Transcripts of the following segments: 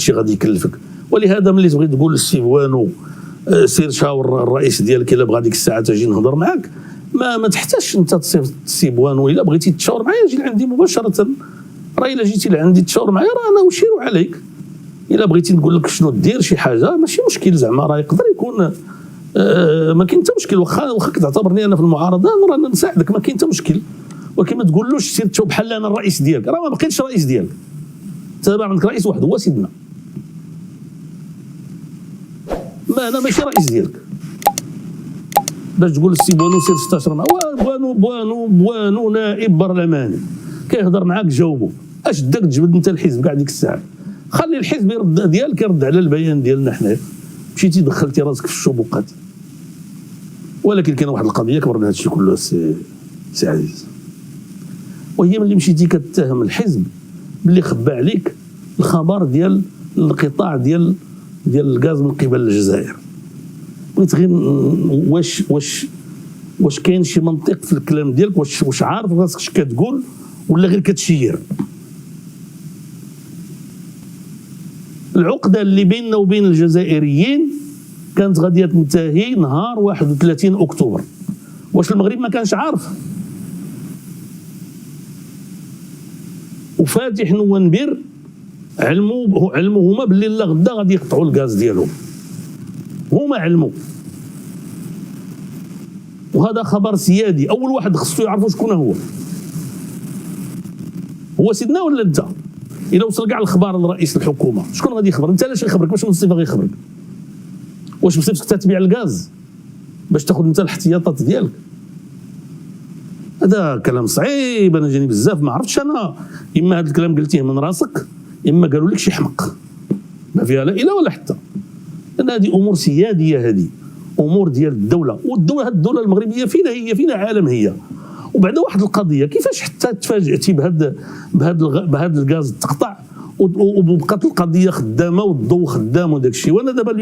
شي غادي يكلفك. ولهذا ملي تبغي تقول للسي بوانو سير شاور الرئيس ديالك الا بغى ديك الساعه تجي نهضر معاك، ما تحتاجش انت تصيفط السي بوانو. الا بغيتي تشاور معايا جي لعندي مباشره، راه الا جيتي لعندي تشاور معايا راه انا اشير عليك. الا بغيتي نقول لك شنو دير شي حاجه ماشي مشكل، زعما راه يقدر يكون ما كاين حتى مشكل. واخا كتعتبرني انا في المعارضه راه نساعدك، ما كاين حتى مشكل. ولكن ما تقولوش سير تشوف بحال انا الرئيس ديالك، راه ما بقيتش رئيس ديالك، تابع عندك رئيس واحد هو سيدنا، ما انا ماشي رئيس ديالك باش تقول السي بوانو سير استشر معاه. بوانو نائب برلماني كيهضر معاك جاوبو. اش داك تجبد انت الحزب كاع ديك الساعه؟ خلي الحزب يرد ديالك، يرد على البيان ديالنا حنايا. مشيتي دخلتي راسك في الشبوقات. ولكن كاين واحد القضيه كبر من هذا الشيء كله سي عزيز، وهي ملي مشيتي كتهم الحزب باللي خبى عليك الخبر ديال القطاع ديال الغاز من قبل الجزائر. بغيت غير واش كاين شي منطق في الكلام ديالك؟ واش عارف راسك اش كتقول ولا غير كتشير؟ العقده اللي بيننا وبين الجزائريين كانت غاديه تنتهي نهار 31 اكتوبر. واش المغرب ما كانش عارف؟ وفاتح نوانبير علموا هما باللي لا غدا غادي يقطعوا الغاز ديالهم، هما علموا. وهذا خبر سيادي، اول واحد خصو يعرفوا شكون هو سيدنا ولا انت؟ الا وصل كاع الخبر لرئيس الحكومه شكون غادي يخبر؟ انت علاش يخبرك؟ واش من الصفه غيخبرك؟ واش بصفتك تتبيع الغاز باش تاخذ انت الاحتياطات ديالك؟ هذا كلام صعيب. انا جاني بزاف ما عرفتش انا، اما هذا الكلام قلتيه من راسك اما قالوا لك شي حمق ما فيها لا اله ولا حتى. لان هذه امور سياديه، هذه امور ديال الدوله. والدوله هذه الدوله المغربيه فينا عالم هي. وبعد واحد القضيه كيفاش حتى تفاجئتي بهذا الغاز تقطع وبقات القضيه خدامه والضوء خدام وداك الشيء. وانا دابا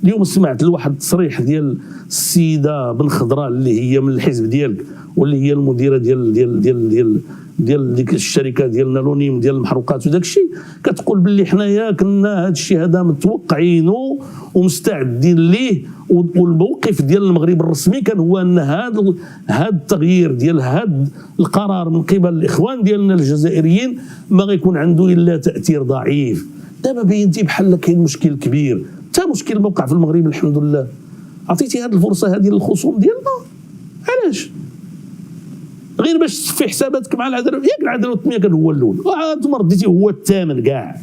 اليوم سمعت لواحد التصريح ديال السيده بن خضراء اللي هي من الحزب ديالك واللي هي المديره ديال ديك الشركه ديال نالونيم ديال المحروقات وداك الشيء، كتقول باللي حنايا كنا هذا الشيء هذا متوقعينه ومستعدين ليه. والموقف ديال المغرب الرسمي كان هو ان هذا التغيير ديال هذا القرار من قبل الاخوان ديالنا الجزائريين ما غيكون عنده الا تاثير ضعيف. دابا بينتي بحال كاين مشكل كبير، حتى مشكل موقع في المغرب الحمد لله. عطيتي هذه الفرصه هذه للخصوم ديالنا، علاش؟ غير باش تصفي حساباتك مع العداله. ياك العداله والتنميه كان هو الاول، وانتم رديتي هو الثامن كاع.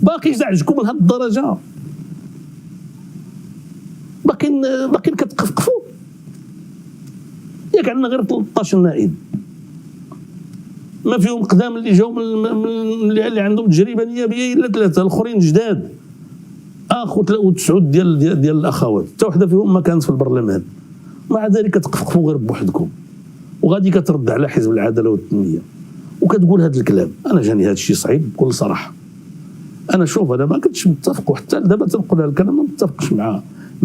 باقي يزعجكم لهذه الدرجه؟ باقيين كتقفقفوا؟ ياك عندنا غير 13 نائب ما فيهم قدام اللي جاوا اللي عندهم تجربه نيابيه الا 3، الاخرين جداد اخو 9 ديال الاخوات، حتى وحده فيهم ما كانت في البرلمان. مع ذلك كتقفقفوا غير بوحدكم وغادي كترد على حزب العداله والتنميه وكتقول هذا الكلام. انا جاني هذا الشيء صعيب بكل صراحه. انا شوف انا ما كنتش متفق، وحتى دابا تنقول هذا الكلام ما متفقش مع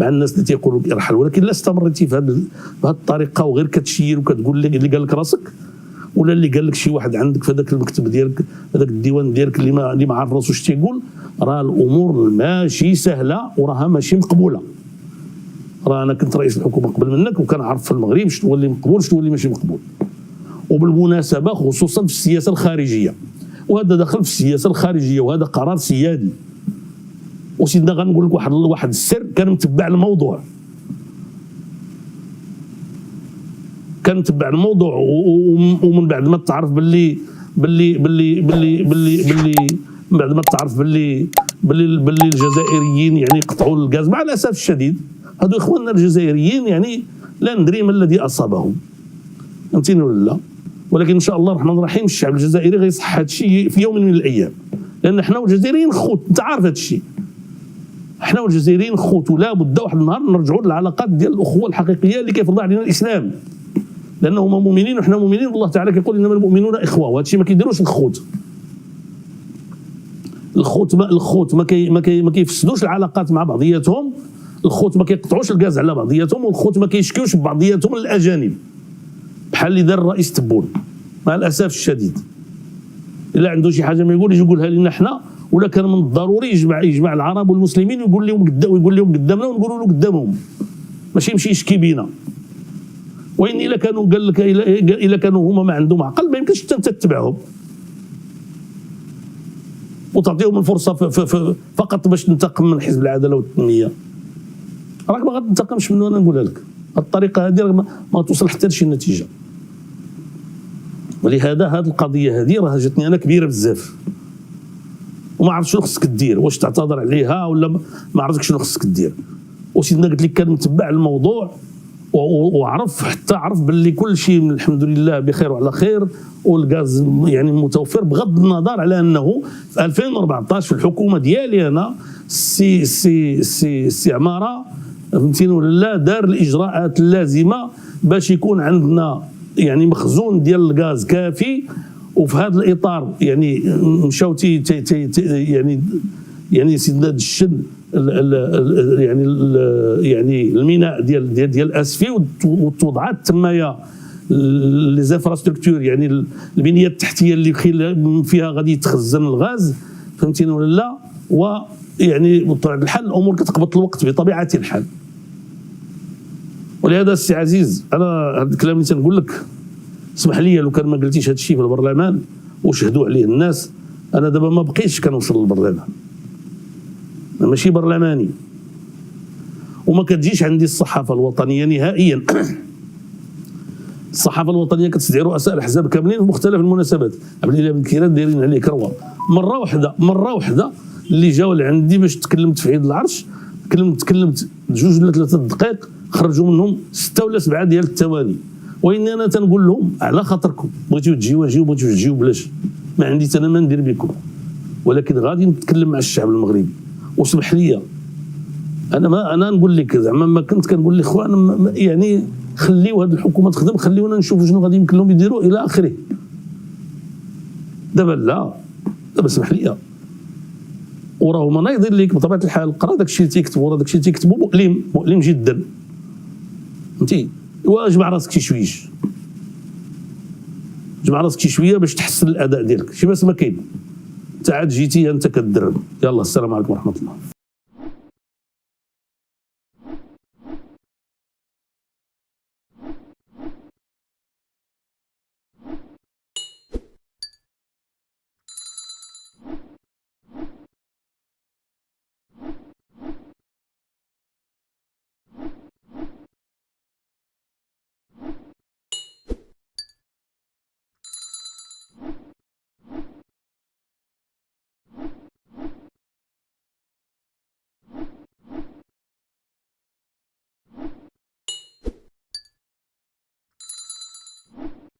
الناس اللي تيقولوا ارحل. ولكن لا استمرتي في هذه الطريقه وغير كتشير وكتقول اللي قال لك راسك ولا اللي قال لك شي واحد عندك في هذاك المكتب ديالك هذاك الديوان ديالك اللي ما عارف راسو اش تيقول، راه الامور ماشي سهله وراها ماشي مقبوله. راه انا كنت رئيس الحكومه قبل منك وكنعرف في المغرب شنو اللي مقبول شنو اللي ماشي مقبول. وبالمناسبه خصوصا في السياسه الخارجيه، وهذا دخل في السياسه الخارجيه وهذا قرار سيادي. وسيدنا غنقول لك واحد السر، كان متبع الموضوع ومن بعد ما تعرف باللي من بعد ما تعرف باللي الجزائريين يعني يقطعوا الغاز. مع الاسف الشديد هادو اخواننا الجزائريين يعني لا ندري ما الذي اصابهم، فهمتيني ولا لا؟ ولكن ان شاء الله الرحمن الرحيم الشعب الجزائري غيصح هذا الشيء في يوم من الايام، لان حنا والجزائريين خوت، انت عارف هذا الشيء. حنا والجزائريين خوت، ولا بد واحد النهار نرجعوا للعلاقات ديال الاخوه الحقيقيه اللي كيفرضها علينا الاسلام، لانهم مؤمنين وحنا مؤمنين. والله تعالى كيقول انما المؤمنون اخوه، وهذا الشيء ما كيديروش الخوت ما كيفسدوش العلاقات مع بعضياتهم. الخوت ما كيقطعوش الغاز على بعضياتهم، والخوت ما كيشكيوش ببعضياتهم الاجانب بحال اللي دار الرئيس تبون. مع الاسف الشديد الا عنده شي حاجه ما يقول يجي يقولها لنا حنا ولا كان من الضروري يجمع العرب والمسلمين ويقول لهم قدامنا ونقولوا له قدامهم، ماشي يمشي يشكي بينا. وإن إلا كانوا قال لك إلا كانوا هما ما عندهم عقل ما يمكنش أنت تتبعهم وتعطيهم الفرصة فقط باش تنتقم من حزب العدالة والتنمية. راك ما غتنتقمش منه، أنا نقولها لك. الطريقة هذه ما توصل حتى لشي نتيجة. ولهذا هذه القضية هذه راه جاتني أنا كبيرة بزاف، وما عرفت شنو خصك دير، واش تعتذر عليها ولا ما عرفتك شنو خصك دير. وسيدنا قلت لك كان متبع الموضوع وعرف حتى عرف باللي كل شيء الحمد لله بخير وعلى خير، والغاز يعني متوفر، بغض النظر على انه في 2014 في الحكومه ديالي انا سي عماره فهمتيني ولا لا، دار الاجراءات اللازمه باش يكون عندنا يعني مخزون ديال الغاز كافي. وفي هذا الاطار يعني مشاو يعني سيدنا دشن يعني الميناء ديال اسفي، وتوضعات تمايا لي زانفراستركتور يعني البنيه التحتيه اللي فيها غادي يتخزن الغاز فهمتيني ولا لا. ويعني بطبيعه الحال الامور كتقبض الوقت بطبيعه الحال. ولهذا السي عزيز انا هذا الكلام اللي تنقول لك اسمح لي لو كان ما قلتيش هذا الشيء في البرلمان وشهدوا عليه الناس، انا دابا ما بقيتش كنوصل للبرلمان، ماشي برلماني. وما كتجيش عندي الصحافه الوطنيه نهائيا. الصحافه الوطنيه كتستدعي رؤساء الاحزاب كاملين في مختلف المناسبات. عبد الاله بن كيران دايرين عليه كروه. مره واحده اللي جاوا لعندي باش تكلمت في عيد العرش، تكلمت 2 ولا 3 دقائق خرجوا منهم 6 ولا 7 ديال الثواني. واني انا تنقول لهم على خاطركم بغيتوا تجيو اجيو، بغيتوا تجيو بلاش، ما عندي انا ما ندير بكم، ولكن غادي نتكلم مع الشعب المغربي. وسمح لي انا نقول لك زعما ما كنت كنقول لاخوان يعني خليو هذه الحكومه تخدم، خليونا نشوفوا شنو غادي يمكن لهم يديروا الى اخره. دابا لا، دابا اسمح لي وراه ما يضير لك بطبيعه الحال. قرا داك الشيء اللي تيكتبوا، راه داك الشيء اللي تيكتبوا مؤلم جدا فهمتي. واجمع راسك شي شويش، جمع راسك شي شويه باش تحسن الاداء ديالك. شي بس ما كاين، انت عاد جيتي انت كدرب. يلا السلام عليكم ورحمه الله.